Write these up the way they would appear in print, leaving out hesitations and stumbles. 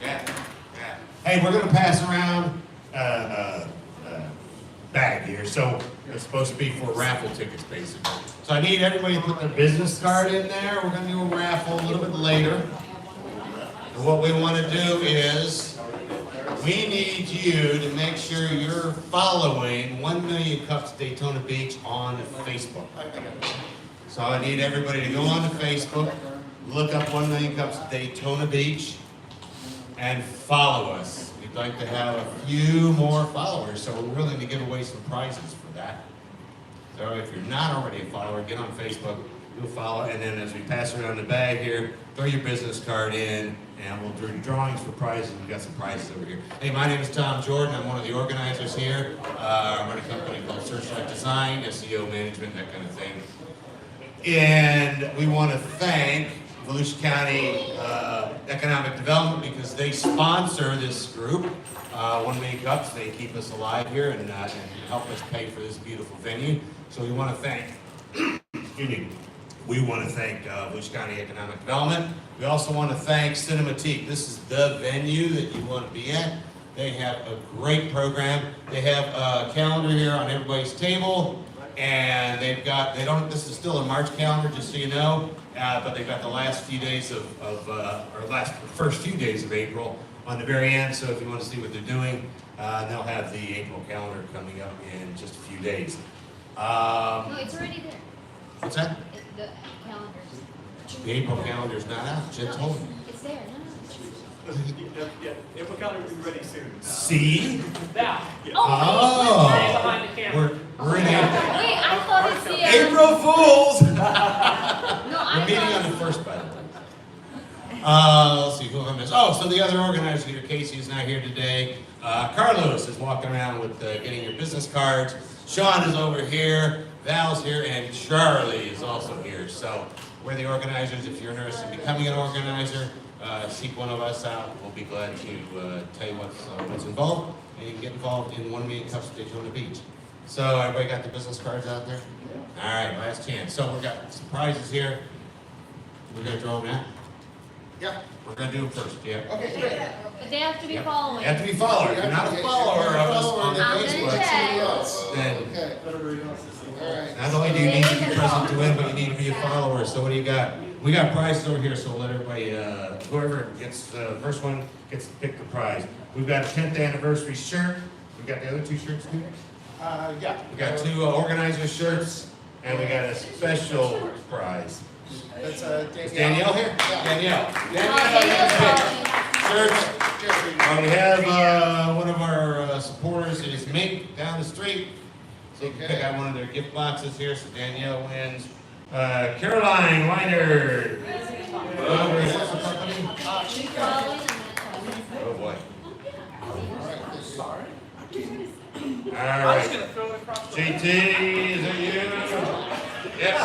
Yeah. Hey, we're going to pass around bag here. So it's supposed to be for raffle tickets, basically. So I need everybody to put their business card in there. We're going to do a raffle a little bit later. And what we want to do is we need you to make sure you're following 1 Million Cups Daytona Beach on Facebook. So I need everybody to go on to Facebook, look up 1 Million Cups Daytona Beach, and follow us. We'd like to have a few more followers, so we're willing to give away some prizes for that. So if you're not already a follower, get on Facebook, you'll follow, and then as we pass around the bag here, throw your business card in, and we'll do drawings for prizes. We've got some prizes over here. Hey, my name is Tom Jordan. I'm one of the organizers here. I run a company called Searchlight Design, SEO management, that kind of thing. And we want to thank Volusia County Economic Development because they sponsor this group, 1 Million Cups. They keep us alive here and help us pay for this beautiful venue. So we want to thank, we want to thank Volusia County Economic Development. We also want to thank Cinematique. This is the venue that you want to be at. They have a great program. They have a calendar here on everybody's table. And they've got, this is still a March calendar, just so you know, but they've got the last few days first few days of April on the very end, so if you want to see what they're doing, they'll have the April calendar coming up in just a few days. No, it's already there. What's that? The calendar's. The April calendar's not out, Jen told me. It's there, no. Yeah, April calendar will be ready soon. See? Now. Oh! Stay behind the camera. We're in April. Wait, I thought it's the April Fools! No, I We're meeting thought on the first, by the way. Let's see, who am I missing? Oh, so the other organizer here, Casey, is not here today. Carlos is walking around with getting your business cards. Sean is over here. Val's here, and Charlie is also here. So we're the organizers. If you're interested in becoming an organizer, seek one of us out. We'll be glad to tell you what's involved, and you can get involved in 1 Million Cups of Daytona Beach. So everybody got the business cards out there? All right, last chance. So we've got some prizes here. We're going to draw them now? Yeah. We're going to do them first, yeah. Okay, great. But they have to be Yep. following. You have to be followers. If you're not a follower of us on the I'm gonna Facebook, check. then Okay. All right. not only do you need to be present to win, but you need to be a follower. So what do you got? We got prizes over here, so we'll let everybody, whoever gets the first one gets to pick the prize. We've got a 10th anniversary shirt. We got the other two shirts too? Yeah. We got two organizer shirts, and we got a special prize. That's Is Danielle here? Yeah. Danielle. Danielle's Danielle, following. shirts. We have one of our supporters is Mink down the street. So you can pick out one of their gift boxes here. So Danielle wins. Caroline Weiner. What's the company? She's following and Oh boy. Sorry. All I was right. gonna throw it across the JT, is it you? Yep.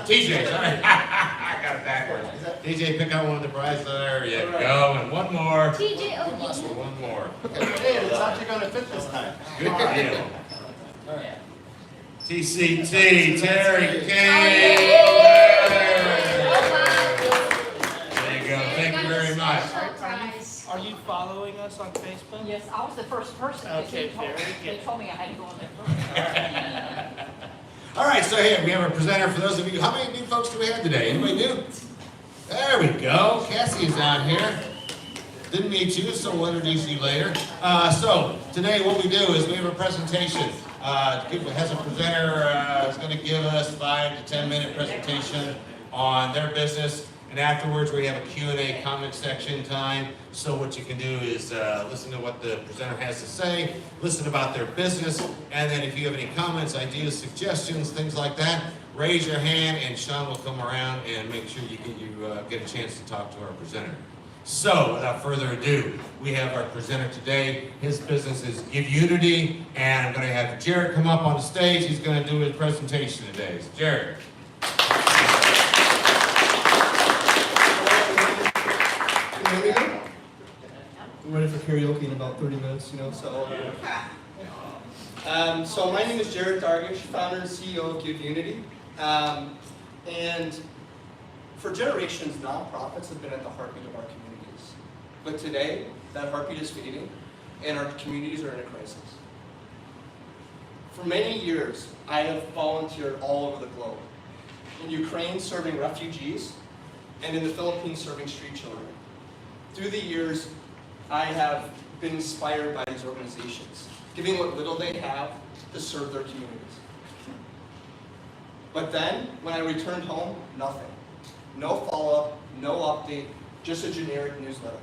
TJ, sorry. I got it backwards. TJ, pick out one of the prizes. There you go. And one more. TJ, oh, yes. One more. Hey, it's actually going to fit this time. Good deal. All right. TCT, Terry Oh, King. yeah. There you go. Thank you very much. Are you following us on Facebook? Yes, I was the first person, because Okay, they very good. told me I had to go on there first. All right, so here we have a presenter for those of you. How many new folks do we have today? Anybody new? There we go. Cassie is out here. Didn't meet you, so we'll introduce you later. So today what we do is we have a presentation. Has a presenter is going to give us 5 to 10 minute presentation on their business. And afterwards, we have a Q&A comment section time. So what you can do is listen to what the presenter has to say, listen about their business, and then if you have any comments, ideas, suggestions, things like that, raise your hand, and Sean will come around and make sure you get a chance to talk to our presenter. So without further ado, we have our presenter today. His business is Givunity, and I'm going to have Jared come up on the stage. He's going to do his presentation today. So Jared. I'm ready for karaoke in about 30 minutes, you know, so. So my name is Jared Dargish, founder and CEO of Givunity. And for generations, nonprofits have been at the heartbeat of our communities. But today, that heartbeat is fading, and our communities are in a crisis. For many years, I have volunteered all over the globe. In Ukraine, serving refugees, and in the Philippines, serving street children. Through the years, I have been inspired by these organizations, giving what little they have to serve their communities. But then, when I returned home, nothing. No follow-up, no update, just a generic newsletter.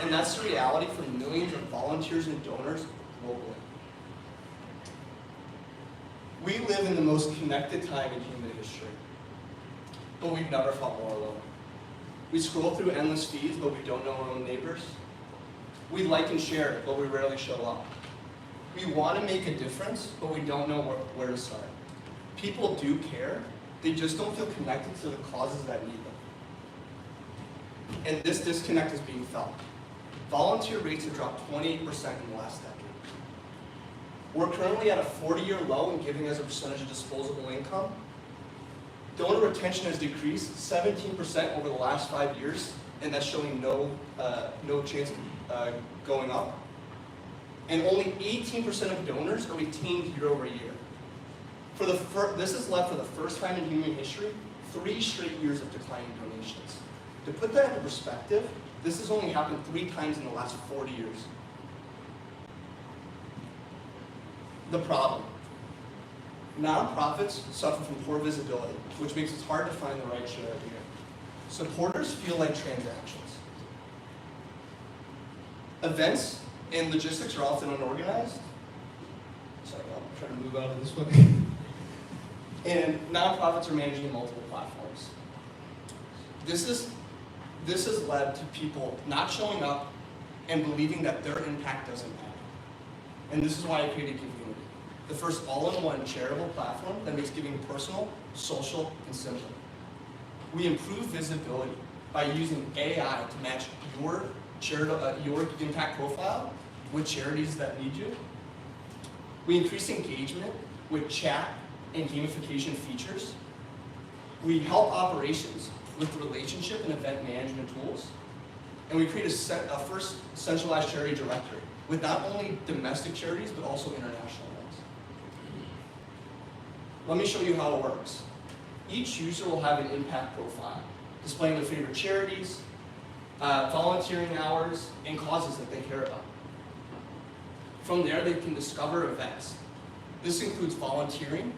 And that's the reality for millions of volunteers and donors globally. We live in the most connected time in human history, but we've never felt more alone. We scroll through endless feeds, but we don't know our own neighbors. We like and share, but we rarely show up. We want to make a difference, but we don't know where to start. People do care, they just don't feel connected to the causes that need them. And this disconnect is being felt. Volunteer rates have dropped 28% in the last decade. We're currently at a 40-year low in giving as a percentage of disposable income. Donor retention has decreased 17% over the last 5 years, and that's showing no chance of going up. And only 18% of donors are retained year over year. This has led for the first time in human history 3 straight years of declining donations. To put that into perspective, this has only happened 3 times in the last 40 years. The problem. Nonprofits suffer from poor visibility, which makes it hard to find the right share every year. Supporters feel like transactions. Events and logistics are often unorganized. Sorry, I'll try to move out of this one. And nonprofits are managing multiple platforms. This has led to people not showing up and believing that their impact doesn't matter. And this is why I created Givunity, the first all-in-one charitable platform that makes giving personal, social, and simple. We improve visibility by using AI to match your impact profile with charities that need you. We increase engagement with chat and gamification features. We help operations with relationship and event management tools. And we create a first centralized charity directory with not only domestic charities, but also international ones. Let me show you how it works. Each user will have an impact profile, displaying their favorite charities, volunteering hours, and causes that they care about. From there, they can discover events. This includes volunteering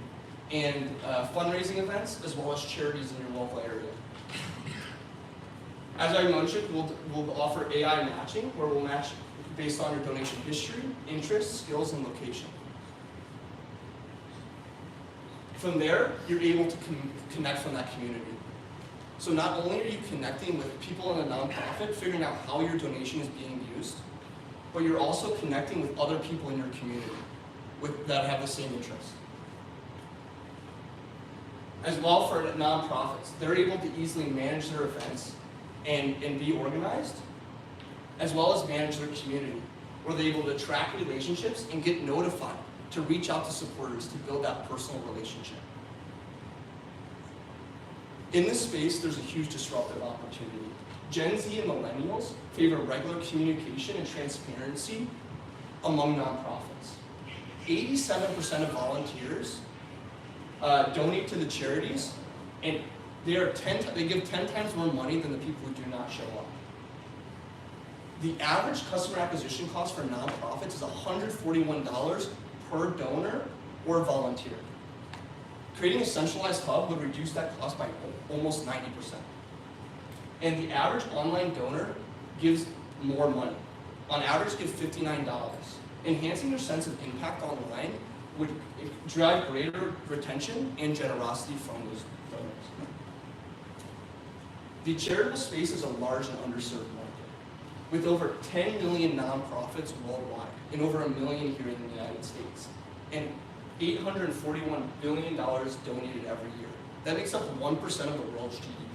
and fundraising events, as well as charities in your local area. As I mentioned, we'll offer AI matching, where we'll match based on your donation history, interests, skills, and location. From there, you're able to connect from that community. So not only are you connecting with people in a nonprofit, figuring out how your donation is being used, but you're also connecting with other people in your community that have the same interests. As well, for nonprofits, they're able to easily manage their events and be organized, as well as manage their community, where they're able to track relationships and get notified to reach out to supporters to build that personal relationship. In this space, there's a huge disruptive opportunity. Gen Z and millennials favor regular communication and transparency among nonprofits. 87% of volunteers donate to the charities, and they give 10 times more money than the people who do not show up. The average customer acquisition cost for nonprofits is $141 per donor or volunteer. Creating a centralized hub would reduce that cost by almost 90%. And the average online donor gives more money. On average, give $59. Enhancing their sense of impact online would drive greater retention and generosity from those donors. The charitable space is a large and underserved market, with over 10 million nonprofits worldwide and over 1 million here in the United States, and $841 billion donated every year. That makes up 1% of the world's GDP.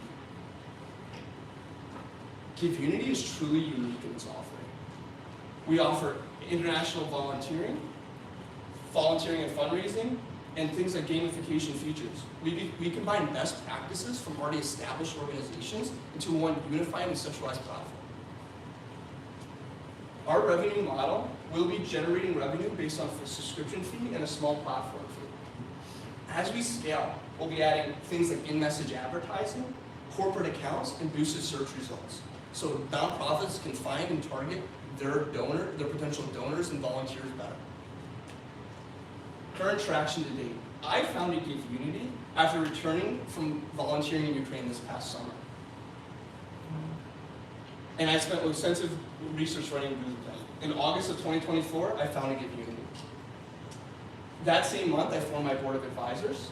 Givunity is truly unique in its offering. We offer international volunteering and fundraising, and things like gamification features. We combine best practices from already established organizations into one unified and centralized platform. Our revenue model will be generating revenue based on a subscription fee and a small platform fee. As we scale, we'll be adding things like in-message advertising, corporate accounts, and boosted search results. So nonprofits can find and target their potential donors and volunteers better. Current traction to date. I founded Givunity after returning from volunteering in Ukraine this past summer. And I spent extensive research running boot camp. In August of 2024, I founded Givunity. That same month, I formed my board of advisors.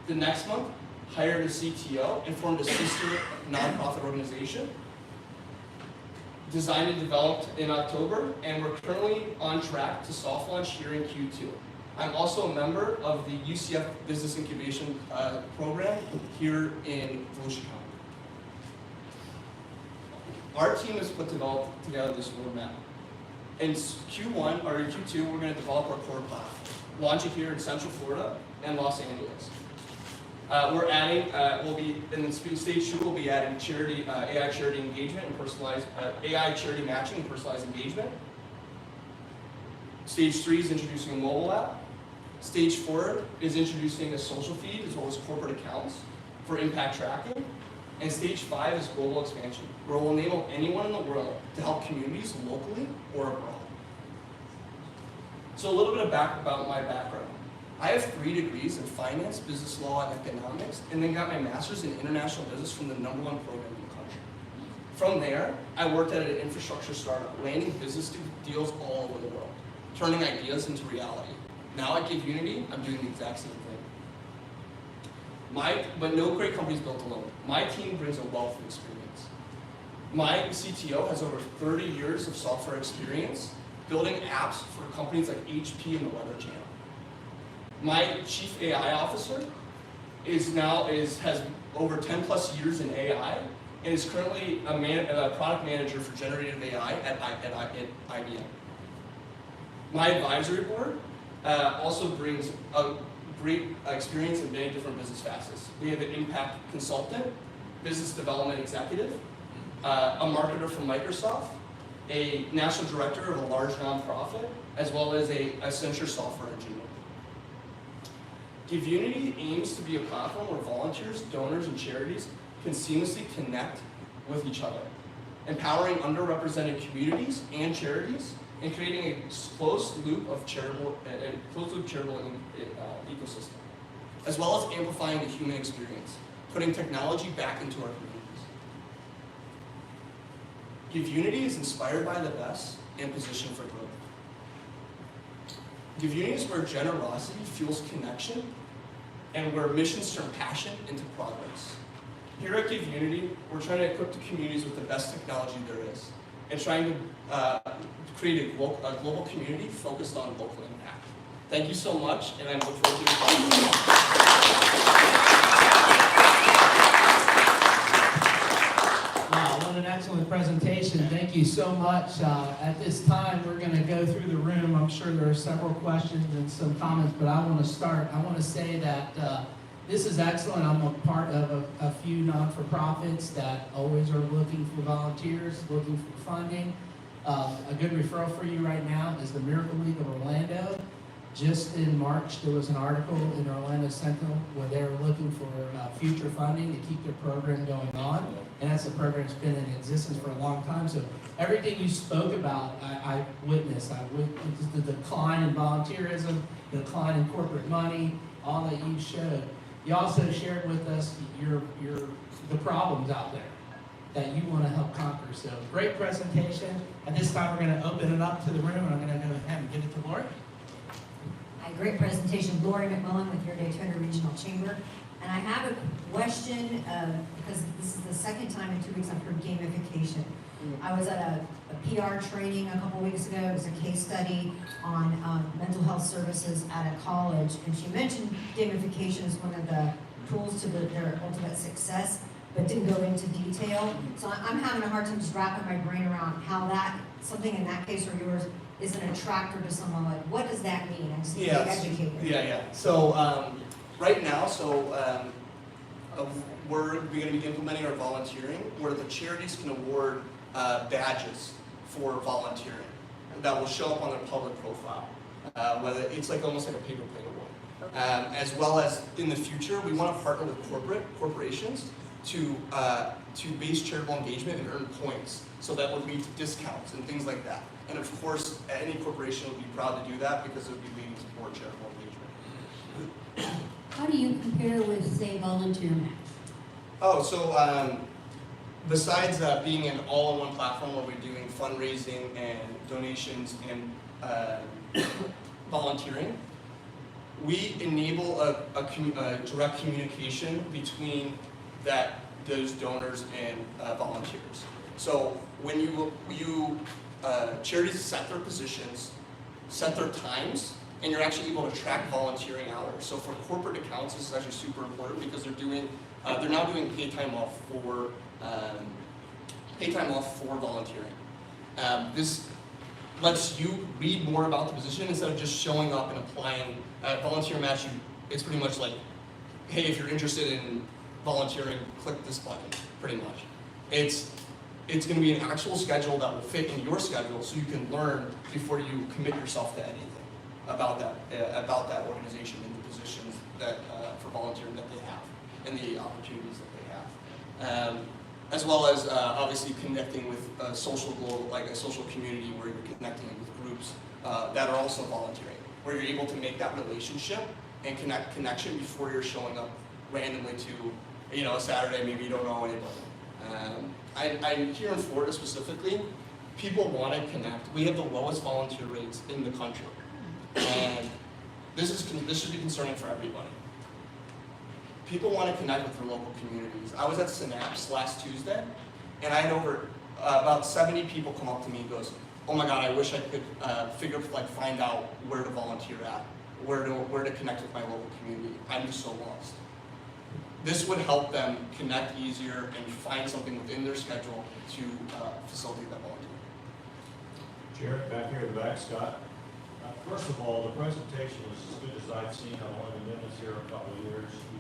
The next month, hired a CTO and formed a sister nonprofit organization. Designed and developed in October, and we're currently on track to soft launch here in Q2. I'm also a member of the UCF Business Incubation Program here in Volusia County. Our team has developed together this roadmap. In Q1 or in Q2, we're going to develop our core platform, launch it here in Central Florida and Los Angeles. We're adding, in stage 2, we'll be adding charity, AI charity engagement and personalized, AI charity matching and personalized engagement. Stage 3 is introducing a mobile app. Stage 4 is introducing a social feed as well as corporate accounts for impact tracking. And stage 5 is global expansion, where we'll enable anyone in the world to help communities locally or abroad. So a little bit about my background. I have 3 degrees in finance, business law, and economics, and then got my master's in international business from the #1 program in the country. From there, I worked at an infrastructure startup, landing business deals all over the world, turning ideas into reality. Now at Givunity, I'm doing the exact same thing. But no great company is built alone. My team brings a wealth of experience. My CTO has over 30 years of software experience building apps for companies like HP and the Weather Channel. My chief AI officer has over 10 plus years in AI and is currently a product manager for generative AI at IBM. My advisory board also brings a great experience in many different business facets. We have an impact consultant, business development executive, a marketer from Microsoft, a national director of a large nonprofit, as well as a Accenture software engineer. Givunity aims to be a platform where volunteers, donors, and charities can seamlessly connect with each other, empowering underrepresented communities and charities, and creating a closed loop charitable ecosystem, as well as amplifying the human experience, putting technology back into our communities. Givunity is inspired by the best and positioned for growth. Givunity is where generosity fuels connection and where missions turn passion into progress. Here at Givunity, we're trying to equip the communities with the best technology there is, and trying to create a global community focused on local impact. Thank you so much, and I look forward to your questions. Wow, what an excellent presentation. Thank you so much. At this time, we're going to go through the room. I'm sure there are several questions and some comments, but I want to start. I want to say that this is excellent. I'm a part of a few non-for-profits that always are looking for volunteers, looking for funding. A good referral for you right now is the Miracle League of Orlando. Just in March, there was an article in Orlando Sentinel where they were looking for future funding to keep their program going on. And that's a program that's been in existence for a long time. So everything you spoke about, I witnessed. I witnessed the decline in volunteerism, the decline in corporate money, all that you showed. You also shared with us the problems out there that you want to help conquer. So great presentation. At this time, we're going to open it up to the room, and I'm going to go ahead and give it to Lori. Hi, great presentation. Lori McMullen with your Daytona Regional Chamber. And I have a question, because this is the second time in 2 weeks I've heard gamification. I was at a PR training a couple weeks ago. It was a case study on mental health services at a college, and she mentioned gamification as one of the tools to their ultimate success, but didn't go into detail. So I'm having a hard time just wrapping my brain around how that, something in that case or yours, is an attractor to someone. Like, what does that mean? I'm just being educated. Yeah. So right now, we're going to be implementing our volunteering, where the charities can award badges for volunteering. that will show up on their public profile. Whether it's like almost like a paper plate award. As well as in the future, we want to partner with corporations to base charitable engagement and earn points. So that would lead to discounts and things like that. And of course, any corporation would be proud to do that because it would be leading to more charitable engagement. How do you compare with, say, Volunteer Match? Oh, so besides being an all-in-one platform where we're doing fundraising and donations and volunteering, we enable a direct communication between those donors and volunteers. So when charities set their positions, set their times, and you're actually able to track volunteering hours. So for corporate accounts, this is actually super important because they're now doing paid time off for volunteering. This lets you read more about the position instead of just showing up and applying. Volunteer Match, it's pretty much like, hey, if you're interested in volunteering, click this button, pretty much. It's going to be an actual schedule that will fit in your schedule so you can learn before you commit yourself to anything about that organization and the positions that for volunteering that they have and the opportunities that they have. As well as obviously connecting with a social community where you're connecting with groups that are also volunteering, where you're able to make that relationship and connection before you're showing up randomly to a Saturday, maybe you don't know anybody. I'm here in Florida specifically, people want to connect. We have the lowest volunteer rates in the country. And this should be concerning for everybody. People want to connect with their local communities. I was at Synapse last Tuesday, and I had over about 70 people come up to me and goes, "Oh my God, I wish I could find out where to volunteer at, where to connect with my local community. I'm just so lost." This would help them connect easier and find something within their schedule to facilitate that volunteer. Jared, back here in the back, Scott. First of all, the presentation was as good as I've seen. I've only been doing this here a couple of years. You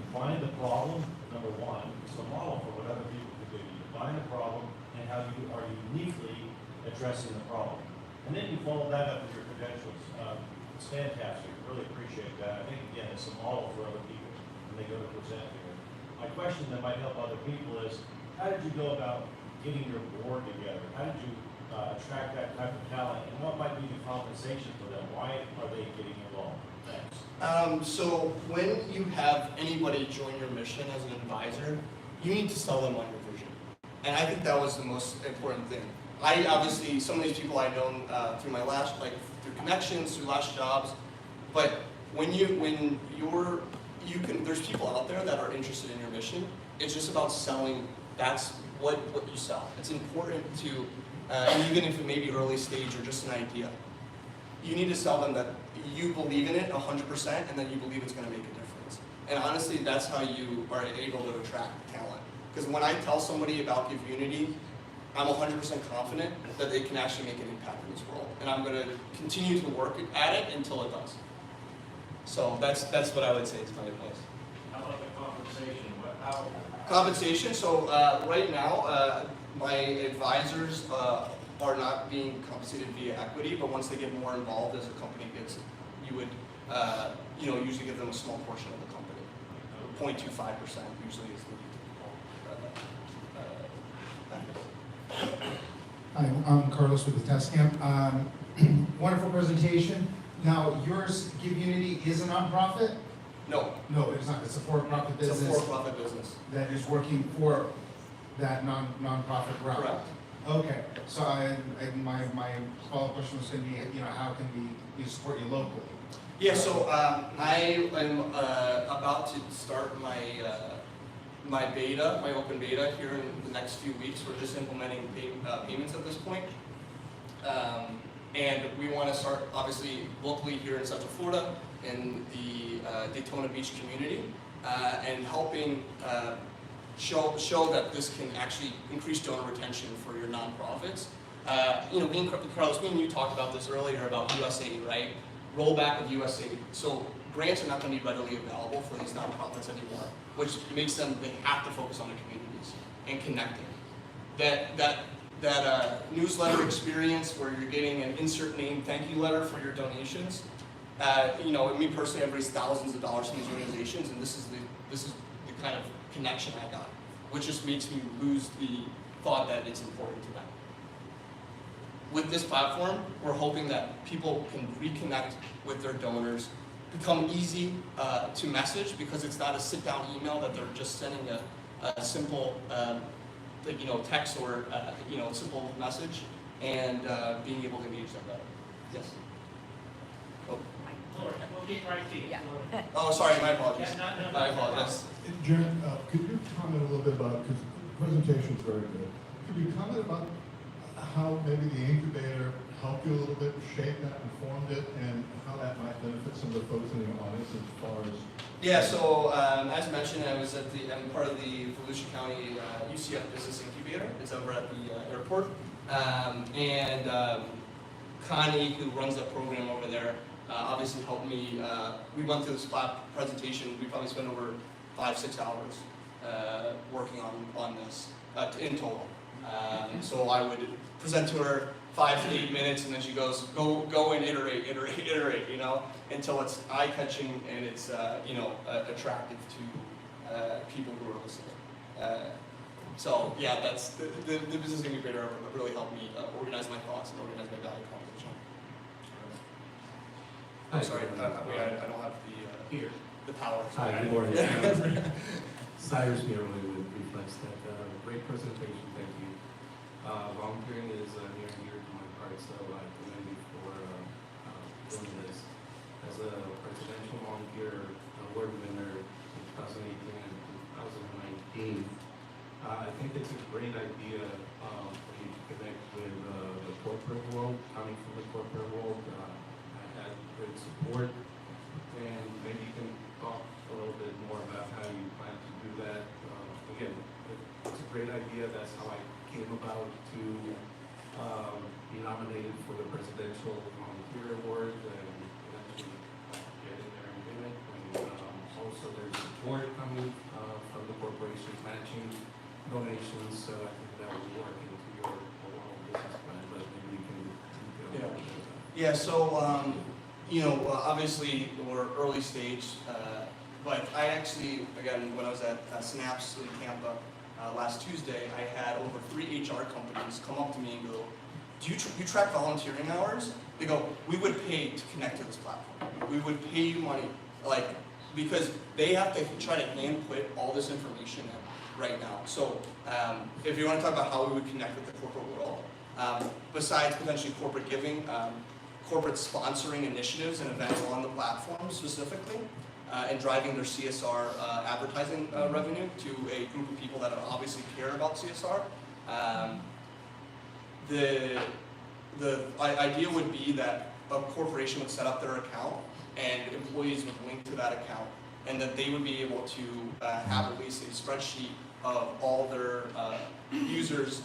define the problem, number one. It's a model for what other people can do. You define the problem and how you are uniquely addressing the problem. And then you follow that up with your credentials. It's fantastic. Really appreciate that. I think, again, it's a model for other people when they go to present here. My question that might help other people is, how did you go about getting your board together? How did you attract that type of talent, and what might be the compensation for them? Why are they getting involved? Thanks. So when you have anybody join your mission as an advisor, you need to sell them on your vision. And I think that was the most important thing. Obviously, some of these people I've known through my through connections, through last jobs, but there's people out there that are interested in your mission. It's just about selling. That's what you sell. It's important to, even if it may be early stage or just an idea, you need to sell them that you believe in it 100% and that you believe it's going to make a difference. And honestly, that's how you are able to attract talent. Because when I tell somebody about Givunity, I'm 100% confident that they can actually make an impact in this world. And I'm going to continue to work at it until it does. So that's what I would say is my advice. How about the compensation? Compensation, so right now, my advisors are not being compensated via equity, but once they get more involved as a company gets, you would usually give them a small portion of the company. 0.25% usually is the Hi, I'm Carlos with the Test Camp. Wonderful presentation. Now, yours, Givunity, is a nonprofit? No. No, it's not. It's a for-profit business. It's a for-profit business. That is working for that nonprofit route. Correct. Okay. So my follow-up question was going to be, how can we support you locally? Yeah. So I am about to start my open beta here in the next few weeks. We're just implementing payments at this point. And we want to start, obviously, locally here in Central Florida, in the Daytona Beach community, and helping show that this can actually increase donor retention for your nonprofits. Carlos, me and you talked about this earlier about USAID, right? Rollback of USAID. So grants are not going to be readily available for these nonprofits anymore, which makes them, they have to focus on their communities and connecting. That newsletter experience where you're getting an insert name thank you letter for your donations. Me personally, I've raised thousands of dollars from these organizations, and this is the kind of connection I got, which just makes me lose the thought that it's important to them. With this platform, we're hoping that people can reconnect with their donors, become easy to message because it's not a sit-down email that they're just sending a simple text or simple message, and being able to engage them better. Yes. Oh. We'll get right to you. Yeah. Oh, sorry, my apologies. Yeah, no. I apologize. Jared, could you comment a little bit about, because the presentation is very good, could you comment about how maybe the incubator helped you a little bit, shaped that, informed it, and how that might benefit some of the folks in the audience as far as... Yeah, so as mentioned, I'm part of the Volusia County UCF Business Incubator. It's over at the airport. Connie, who runs that program over there, obviously helped me. We went through this presentation. We probably spent over 5-6 hours working on this in total. So I would present to her 5 to 8 minutes, and then she goes, go and iterate, until it's eye-catching and it's attractive to people who are listening. So yeah, that's the business incubator really helped me organize my thoughts and organize my value proposition. I'm sorry, I don't have the power. Hi, good morning. Cyrus merely with Reflex Tech. Great presentation, thank you. Volunteering is near and dear to my heart, so I commend you for doing this. As a presidential volunteer award winner in 2018 and 2019, I think it's a great idea for you to connect with the corporate world, coming from the corporate world. I had great support, and maybe you can talk a little bit more about how you plan to do that. Again, it's a great idea. That's how I came about to be nominated for the Presidential Volunteer Award and eventually get in there and win it. And also there's support coming from the corporations matching donations, so I think that will work into your overall business plan, but maybe you can detail that. Yeah, so, obviously we're early stage, but I actually, again, when I was at Synapse in Tampa last Tuesday, I had over 3 HR companies come up to me and go, do you track volunteering hours? They go, we would pay to connect to this platform. We would pay you money, because they have to try to hand put all this information in right now. So if you want to talk about how we would connect with the corporate world, besides potentially corporate giving, corporate sponsoring initiatives and events on the platform specifically, and driving their CSR advertising revenue to a group of people that obviously care about CSR. The idea would be that a corporation would set up their account and employees would link to that account, and that they would be able to have at least a spreadsheet of all their users,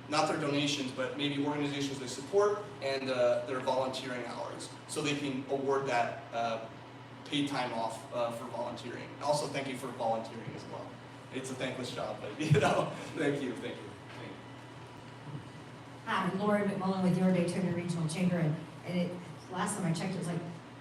not their donations, but maybe organizations they support and their volunteering hours, so they can award that paid time off for volunteering. Also, thank you for volunteering as well. It's a thankless job, but thank you. Hi, I'm Lauren McMullen with your Daytona Regional Chamber, and last time I checked,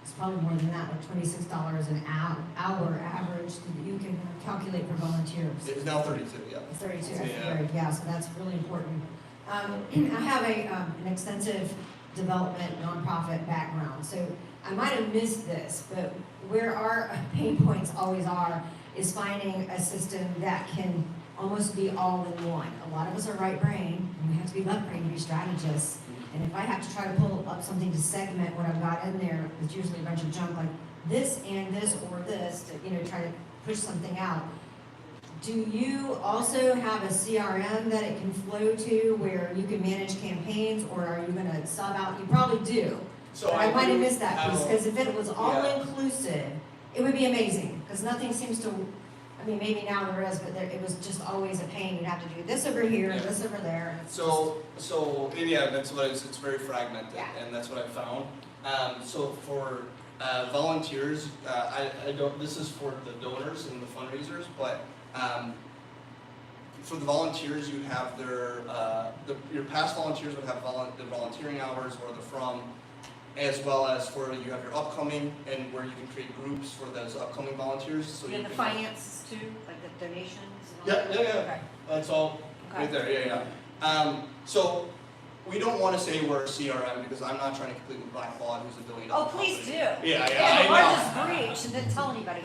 it's probably more than that, like $26 an hour average that you can calculate for volunteers. It's now 32, yeah. It's 32, Yeah. so that's really important. I have an extensive development nonprofit background, so I might have missed this, but where our pain points always are is finding a system that can almost be all in one. A lot of us are right brain, and we have to be left brain to be strategists. And if I have to try to pull up something to segment what I've got in there, it's usually a bunch of junk like this and this or this to try to push something out. Do you also have a CRM that it can flow to where you can manage campaigns, or are you going to sub out? You probably do. So but I might have missed that piece, will- because if it was all Yeah. inclusive, it would be amazing, because nothing seems to, maybe now there is, but it was just always a pain. You'd have to do this over here and Yeah. this over there. And it's That's what it's very fragmented, Yeah. and that's what I found. So for volunteers, I don't. This is for the donors and the fundraisers, but for the volunteers, you'd have your past volunteers would have the volunteering hours or the from, as well as for you have your upcoming and where you can create groups for those upcoming volunteers. So you And the can finances too, like the donations and all Yeah, that? yeah, yeah. Okay. That's all Okay. right there. Yeah, yeah. So we don't want to say we're a CRM because I'm not trying to completely blackball who's $1 billion. Oh, please do. company. Yeah, Yeah, the I know. largest breach, and then tell anybody.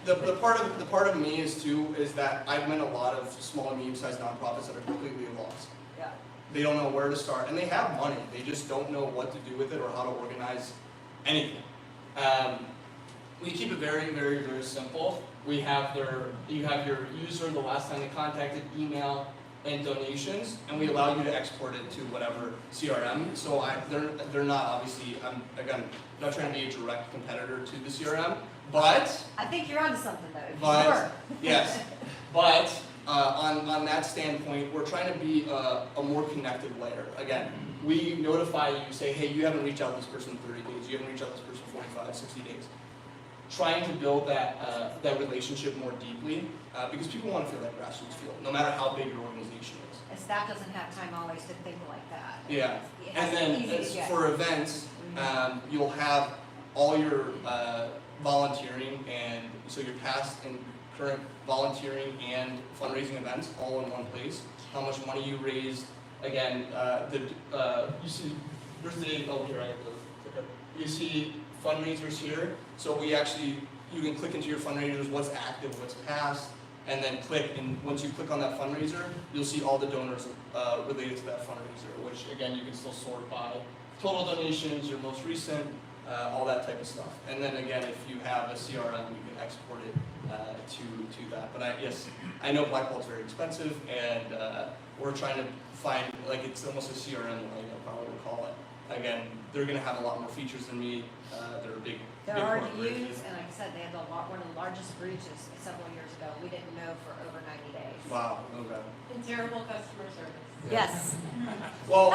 The part of me is that I've met a lot of small and medium-sized nonprofits that are completely lost. Yeah. They don't know where to start, and they have money. They just don't know what to do with it or how to organize anything. We keep it very, very, very simple. You have your user, the last time they contacted, email, and donations, and we allow you to export it to whatever CRM. So they're not obviously. I'm again not trying to be a direct competitor to the CRM, but I think you're onto something though. If you but were. yes, but on that standpoint, we're trying to be a more connected layer. Again, we notify you, say, hey, you haven't reached out to this person in 30 days. You haven't reached out to this person in 45, 60 days. Trying to build that relationship more deeply because people want to feel that grassroots feel, no matter how big your organization is. And staff doesn't have time always to think like that. Yeah, It has and to then be easy to as get. for events, you'll have all your volunteering and so your past and current volunteering and fundraising events all in one place. How much money you raised. Again, you see, there's the here I have to click up. You see fundraisers here. So you can click into your fundraisers, what's active, what's past, and then click, and once you click on that fundraiser, you'll see all the donors related to that fundraiser, which again, you can still sort by total donations, your most recent, all that type of stuff. And then again, if you have a CRM, you can export it to that. But yes, I know Blackball is very expensive, and we're trying to find, like it's almost a CRM, like I probably would call it. Again, they're going to have a lot more features than me. They're a big They're big hard to corporation. use, and like I said, they had one of the largest breaches several years ago. We didn't know for over 90 days. Wow, okay. And terrible customer service. Yes. Well,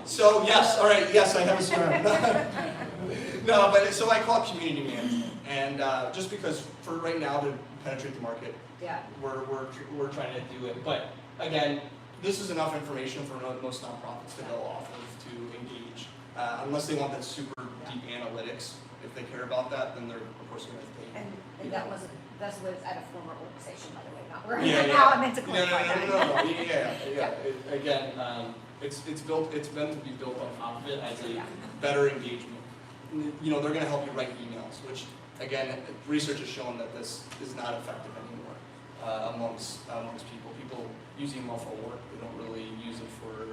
so yes, all right, yes, I have a CRM. No, but so I call it community management, and just because for right now to penetrate the market, Yeah. we're trying to do it. But again, this is enough information for most nonprofits to go off of to engage, unless they want that super deep analytics. If they care about that, then they're of course going to pay. And that was at a former organization, by the way, not where Yeah, now yeah. I meant to clarify that. No. Yeah. Again, it's meant to be built on top of it as a better engagement. You know, they're going to help you write emails, which again, research has shown that this is not effective anymore amongst people. People use email for work; they don't really use it for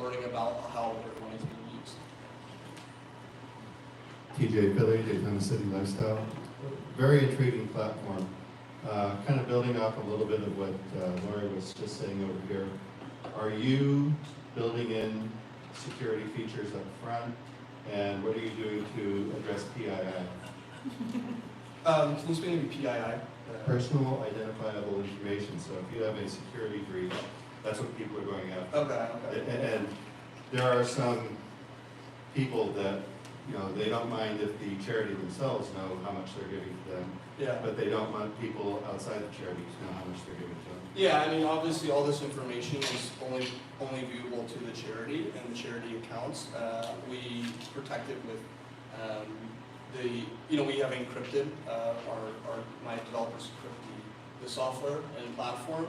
learning about how their money is being used. TJ Philly, Daytona City Lifestyle. Very intriguing platform. Kind of building off a little bit of what Lori was just saying over here. Are you building in security features up front? And what are you doing to address PII? Can you explain to me PII? Personal identifiable information. So if you have a security breach, that's what people are going after. Okay. And there are some people that, you know, they don't mind if the charity themselves know how much they're giving to them, Yeah. but they don't want people outside the charity to know how much they're giving to them. Yeah, I mean, obviously, all this information is only viewable to the charity and the charity accounts. We protect it with we have encrypted. My developers encrypt the software and platform.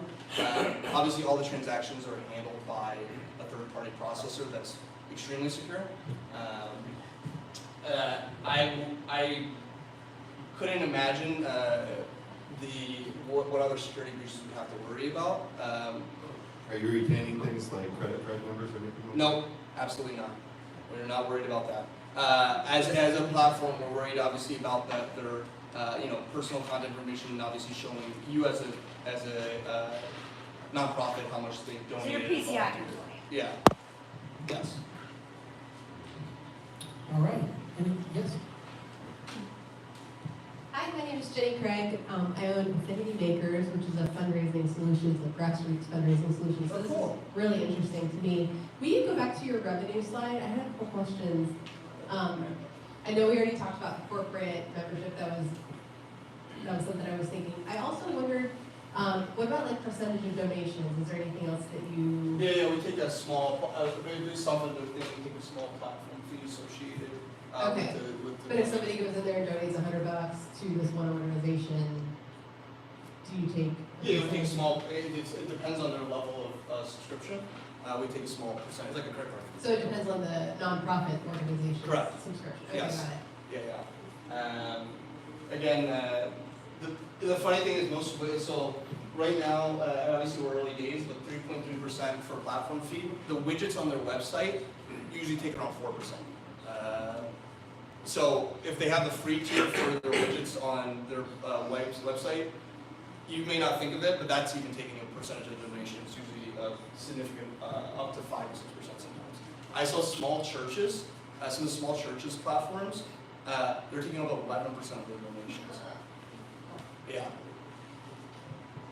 Obviously, all the transactions are handled by a third-party processor that's extremely secure. I couldn't imagine what other security breaches we have to worry about. Are you retaining things like credit card numbers or anything like that? No, absolutely not. We're not worried about that. As a platform, we're worried obviously about that their personal contact information, obviously showing you as a nonprofit how much they So donated. your PCI complaint. Yeah. Yes. All right. Yes. Hi, my name is Jenny Craig. I own Infinity Makers, which is a fundraising solutions, a grassroots fundraising solution. So this is really interesting to me. Will you go back to your revenue slide? I had a couple questions. I know we already talked about corporate membership. That was something I was thinking. I also wondered, What about like percentage of donations? Is there anything else that you? Yeah, we take a small, based off of the thing, we take a small platform fee associated Okay. with the. But if somebody goes in there and donates $100 to this one organization, do you take? Yeah, we take a small, it depends on their level of subscription. We take a small percentage, like a credit card. So it depends on the nonprofit organization's Correct. subscription. Okay, Yes. got it. Yeah. Again, the funny thing is most, so right now, obviously we're early days, but 3.3% for platform fee. The widgets on their website usually take around 4%. So if they have the free tier for their widgets on their website, you may not think of it, but that's even taking a percentage of donations, usually a significant, up to 5 to 6% sometimes. I saw small churches, some of the small churches platforms, they're taking about 11% of their donations. Yeah.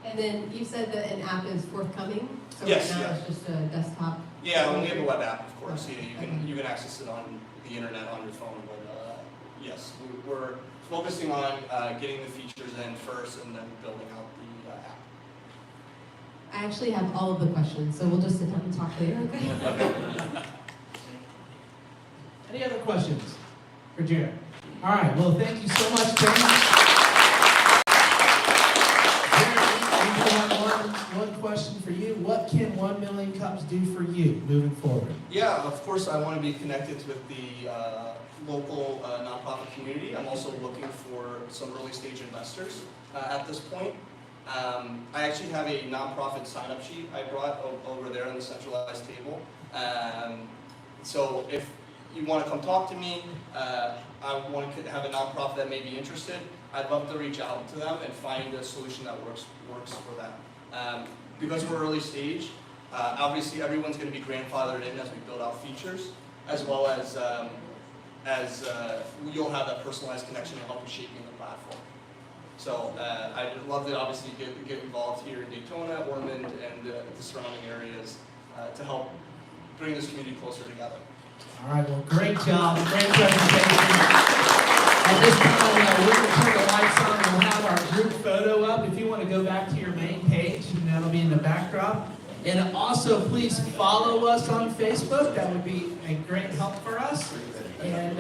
And then you said that an app is forthcoming. So Yes, right now yeah. it's just a desktop. Yeah, and we have a web app, of course. Yeah, you can access it on the internet on your phone, but yes, we're focusing on getting the features in first and then building out the app. I actually have all of the questions, so we'll just sit down and talk later. Okay. Any other questions for Jared? All right, well, thank you so much, Jared. One question for you. What can 1 Million Cups do for you moving forward? Yeah, of course, I want to be connected with the local nonprofit community. I'm also looking for some early stage investors at this point. I actually have a nonprofit sign-up sheet I brought over there on the centralized table. So if you want to come talk to me, I want to have a nonprofit that may be interested, I'd love to reach out to them and find a solution that works for them. Because we're early stage, obviously everyone's going to be grandfathered in as we build out features, as well as you'll have that personalized connection to help you shaping the platform. So I'd love to obviously get involved here in Daytona, Ormond, and the surrounding areas to help bring this community closer together. All right, well, great job, great presentation. At this time, we're going to turn the lights on and we'll have our group photo up. If you want to go back to your main page, and that'll be in the backdrop. And also, please follow us on Facebook. That would be a great help for us. And